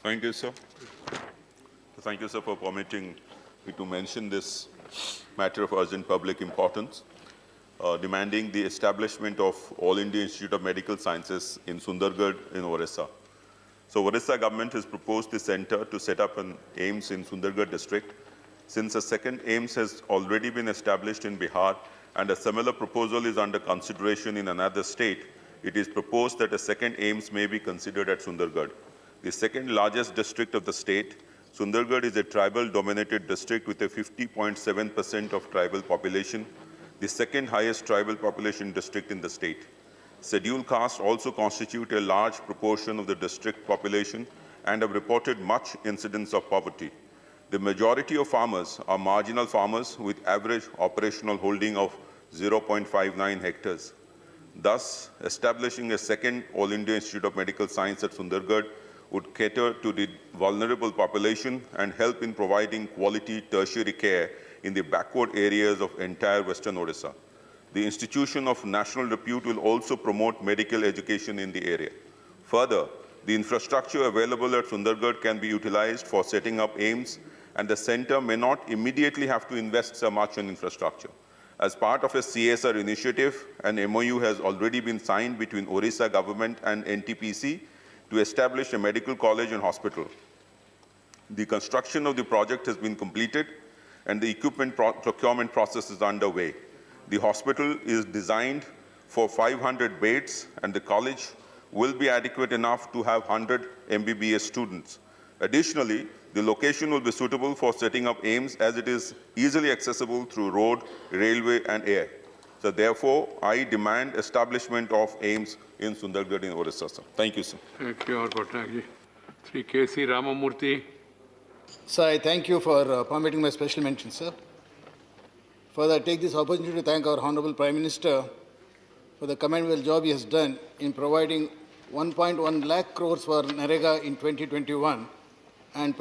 Thank you, sir. Thank you, sir, for permitting me to mention this matter of urgent public importance, demanding the establishment of All India Institute of Medical Sciences in Sundargarh in Orissa. So Orissa government has proposed the center to set up an AIIMS in Sundargarh district. Since a second AIIMS has already been established in Bihar and a similar proposal is under consideration in another state, it is proposed that a second AIIMS may be considered at Sundargarh. The second largest district of the state, Sundargarh is a tribal-dominated district with a 50.7% of tribal population, the second highest tribal population district in the state. Scheduled castes also constitute a large proportion of the district population and have reported much incidence of poverty. The majority of farmers are marginal farmers with average operational holding of 0.59 hectares. Thus, establishing a second All India Institute of Medical Science at Sundargarh would cater to the vulnerable population and help in providing quality tertiary care in the backward areas of entire Western Odisha. The institution of national repute will also promote medical education in the area. Further, the infrastructure available at Sundargarh can be utilized for setting up AIIMS, and the center may not immediately have to invest so much in infrastructure. As part of a CSR initiative, an MOU has already been signed between Orissa government and NTPC to establish a medical college and hospital. The construction of the project has been completed and the equipment procurement process is underway. The hospital is designed for 500 beds and the college will be adequate enough to have 100 MBBS students. Additionally, the location will be suitable for setting up AIIMS as it is easily accessible through road, railway and air. So therefore, I demand establishment of AIIMS in Sundargarh in Orissa, sir. Thank you, sir. Thank you, Patnaik. Sri K.C. Ramamurthy. Sir, I thank you for permitting my special mention, sir. Further, I take this opportunity to thank our Honorable Prime Minister for the commendable job he has done in providing 1.1 lakh crores for NREGA in 2021 and